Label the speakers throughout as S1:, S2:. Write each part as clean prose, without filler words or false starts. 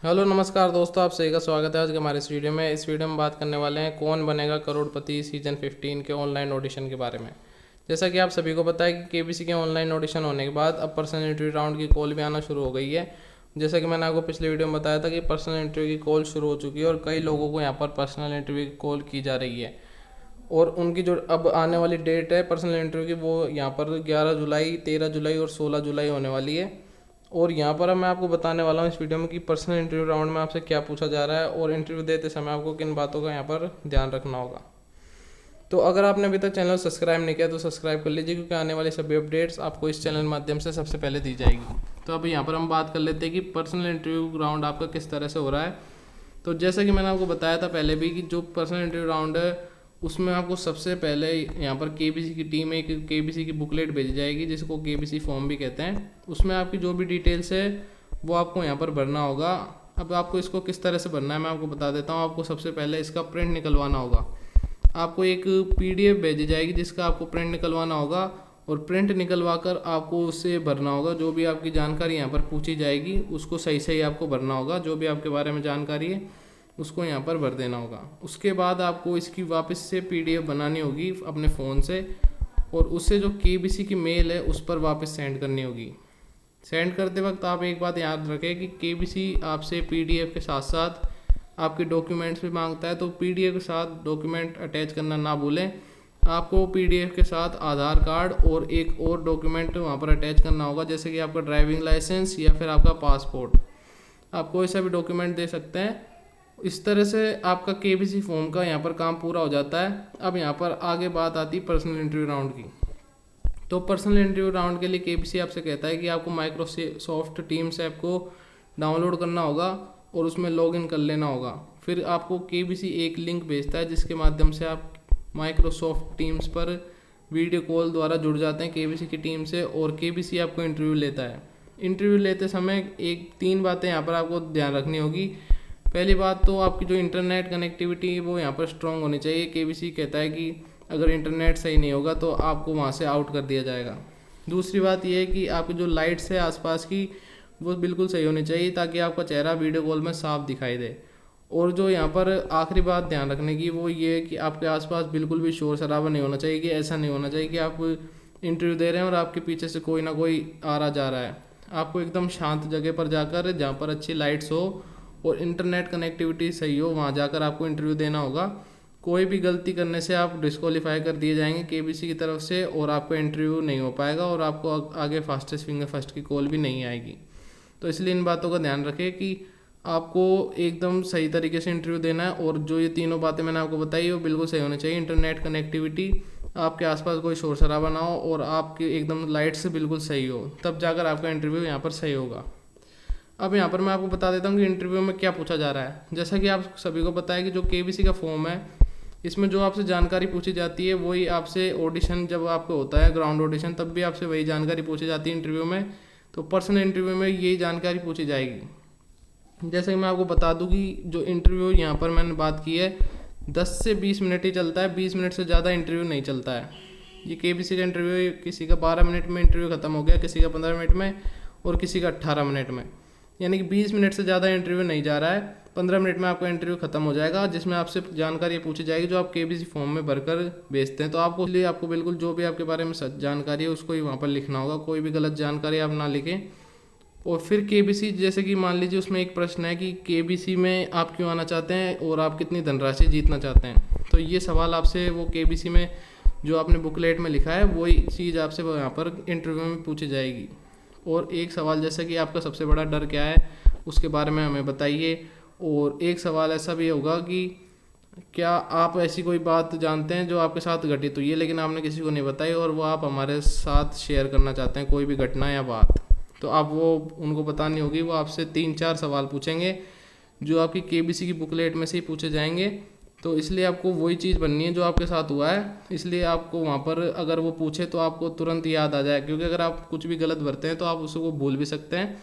S1: Hello नमस्कार दोस्तों, आप सभी का स्वागत है आज के हमारे इस वीडियो में। इस वीडियो में बात करने वाले हैं कौन बनेगा करोड़पति सीजन 15 के ऑनलाइन ऑडिशन के बारे में। जैसा कि आप सभी को पता है कि केबीसी के ऑनलाइन ऑडिशन होने के बाद अब पर्सनल इंटरव्यू राउंड की कॉल भी आना शुरू हो गई है। जैसा कि मैंने आपको पिछले वीडियो में बताया था कि पर्सनल इंटरव्यू की कॉल शुरू हो चुकी है और कई लोगों को यहाँ पर पर्सनल इंटरव्यू की कॉल की जा रही है। और उनकी जो अब आने वाली डेट है पर्सनल इंटरव्यू की, वो यहाँ पर 11 जुलाई, 13 जुलाई और 16 जुलाई होने वाली है। और यहाँ पर अब मैं आपको बताने वाला हूँ इस वीडियो में कि पर्सनल इंटरव्यू राउंड में आपसे क्या पूछा जा रहा है और इंटरव्यू देते समय आपको किन बातों का यहाँ पर ध्यान रखना होगा। तो अगर आपने अभी तक चैनल सब्सक्राइब नहीं किया तो सब्सक्राइब कर लीजिए, क्योंकि आने वाली सभी अपडेट्स आपको इस चैनल के माध्यम से सबसे पहले दी जाएगी। तो अभी यहाँ पर हम बात कर लेते हैं कि पर्सनल इंटरव्यू राउंड आपका किस तरह से हो रहा है। तो जैसा कि मैंने आपको बताया था पहले भी कि जो पर्सनल इंटरव्यू राउंड है उसमें आपको सबसे पहले यहाँ पर केबीसी की टीम एक केबीसी की बुकलेट भेजी जाएगी, जिसको केबीसी फॉर्म भी कहते हैं। उसमें आपकी जो भी डिटेल्स है वो आपको यहाँ पर भरना होगा। अब आपको इसको किस तरह से भरना है मैं आपको बता देता हूँ। आपको सबसे पहले इसका प्रिंट निकलवाना होगा। आपको एक पीडीएफ भेजी जाएगी जिसका आपको प्रिंट निकलवाना होगा और प्रिंट निकलवा कर आपको उससे भरना होगा। जो भी आपकी जानकारी यहाँ पर पूछी जाएगी उसको सही सही आपको भरना होगा। जो भी आपके बारे में जानकारी है उसको यहाँ पर भर देना होगा। उसके बाद आपको इसकी वापस से पीडीएफ बनानी होगी अपने फ़ोन से और उससे जो केबीसी की मेल है उस पर वापस सेंड करनी होगी। सेंड करते वक्त आप एक बात याद रखें कि केबीसी आपसे पीडीएफ के साथ साथ आपके डॉक्यूमेंट्स भी मांगता है, तो पीडीएफ के साथ डॉक्यूमेंट अटैच करना ना भूलें। आपको पीडीएफ के साथ आधार कार्ड और एक और डॉक्यूमेंट वहाँ पर अटैच करना होगा, जैसे कि आपका ड्राइविंग लाइसेंस या फिर आपका पासपोर्ट। आप कोई सा भी डॉक्यूमेंट दे सकते हैं। इस तरह से आपका केबीसी फॉर्म का यहाँ पर काम पूरा हो जाता है। अब यहाँ पर आगे बात आती है पर्सनल इंटरव्यू राउंड की। तो पर्सनल इंटरव्यू राउंड के लिए केबीसी आपसे कहता है कि आपको माइक्रोसॉफ्ट टीम्स ऐप को डाउनलोड करना होगा और उसमें लॉगिन कर लेना होगा। फिर आपको केबीसी एक लिंक भेजता है जिसके माध्यम से आप माइक्रोसॉफ्ट टीम्स पर वीडियो कॉल द्वारा जुड़ जाते हैं केबीसी की टीम से और केबीसी आपको इंटरव्यू लेता है। इंटरव्यू लेते समय एक 3 बातें यहाँ पर आपको ध्यान रखनी होगी। पहली बात तो आपकी जो इंटरनेट कनेक्टिविटी है वो यहाँ पर स्ट्रॉन्ग होनी चाहिए। केबीसी कहता है कि अगर इंटरनेट सही नहीं होगा तो आपको वहाँ से आउट कर दिया जाएगा। दूसरी बात यह है कि आपकी जो लाइट्स है आसपास की वो बिल्कुल सही होनी चाहिए ताकि आपका चेहरा वीडियो कॉल में साफ दिखाई दे। और जो यहाँ पर आखिरी बात ध्यान रखने की वो ये है कि आपके आसपास बिल्कुल भी शोर शराबा नहीं होना चाहिए। कि ऐसा नहीं होना चाहिए कि आप इंटरव्यू दे रहे हैं और आपके पीछे से कोई ना कोई आ रहा जा रहा है। आपको एकदम शांत जगह पर जाकर, जहाँ पर अच्छी लाइट्स हो और इंटरनेट कनेक्टिविटी सही हो, वहाँ जाकर आपको इंटरव्यू देना होगा। कोई भी गलती करने से आप डिस्क्वालीफाई कर दिए जाएंगे केबीसी की तरफ से और आपका इंटरव्यू नहीं हो पाएगा और आपको आगे फास्टेस्ट फिंगर फर्स्ट की कॉल भी नहीं आएगी। तो इसलिए इन बातों का ध्यान रखें कि आपको एकदम सही तरीके से इंटरव्यू देना है। और जो ये तीनों बातें मैंने आपको बताई वो बिल्कुल सही होनी चाहिए। इंटरनेट कनेक्टिविटी, आपके आसपास कोई शोर शराबा ना हो और आपकी एकदम लाइट से बिल्कुल सही हो, तब जाकर आपका इंटरव्यू यहाँ पर सही होगा। अब यहाँ पर मैं आपको बता देता हूँ कि इंटरव्यू में क्या पूछा जा रहा है। जैसा कि आप सभी को पता है कि जो केबीसी का फॉर्म है इसमें जो आपसे जानकारी पूछी जाती है वही आपसे ऑडिशन जब आपको होता है ग्राउंड ऑडिशन, तब भी आपसे वही जानकारी पूछी जाती है इंटरव्यू में। तो पर्सनल इंटरव्यू में यही जानकारी पूछी जाएगी। जैसे कि मैं आपको बता दूं कि जो इंटरव्यू यहाँ पर मैंने बात की है 10 से 20 मिनट ही चलता है। 20 मिनट से ज़्यादा इंटरव्यू नहीं चलता है। ये केबीसी का इंटरव्यू किसी का 12 मिनट में इंटरव्यू ख़त्म हो गया, किसी का 15 मिनट में और किसी का 18 मिनट में। यानी कि 20 मिनट से ज़्यादा इंटरव्यू नहीं जा रहा है। 15 मिनट में आपका इंटरव्यू खत्म हो जाएगा, जिसमें आपसे जानकारी पूछी जाएगी जो आप केबीसी फॉर्म में भरकर भेजते हैं। तो आपको लिए आपको बिल्कुल जो भी आपके बारे में जानकारी है उसको ही वहाँ पर लिखना होगा। कोई भी गलत जानकारी आप ना लिखें। और फिर केबीसी, जैसे कि मान लीजिए उसमें एक प्रश्न है कि केबीसी में आप क्यों आना चाहते हैं और आप कितनी धनराशि जीतना चाहते हैं। तो ये सवाल आपसे वो केबीसी में जो आपने बुकलेट में लिखा है वही चीज़ आपसे यहाँ पर इंटरव्यू में पूछी जाएगी। और एक सवाल जैसा कि आपका सबसे बड़ा डर क्या है उसके बारे में हमें बताइए। और एक सवाल ऐसा भी होगा कि क्या आप ऐसी कोई बात जानते हैं जो आपके साथ घटित हुई है लेकिन आपने किसी को नहीं बताई और वो आप हमारे साथ शेयर करना चाहते हैं, कोई भी घटना या बात। तो आप वो उनको बतानी होगी। वो आपसे 3-4 सवाल पूछेंगे जो आपकी केबीसी की बुकलेट में से ही पूछे जाएंगे। तो इसलिए आपको वही चीज़ बननी है जो आपके साथ हुआ है। इसलिए आपको वहाँ पर अगर वो पूछे तो आपको तुरंत याद आ जाए, क्योंकि अगर आप कुछ भी गलत भरते हैं तो आप उसको भूल भी सकते हैं।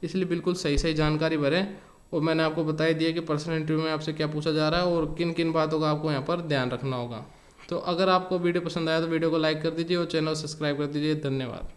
S1: इसलिए बिल्कुल सही सही जानकारी भरें। और मैंने आपको बता ही दिया कि पर्सनल इंटरव्यू में आपसे क्या पूछा जा रहा है और किन किन बातों का आपको यहाँ पर ध्यान रखना होगा। तो अगर आपको वीडियो पसंद आया तो वीडियो को लाइक कर दीजिए और चैनल सब्सक्राइब कर दीजिए। धन्यवाद।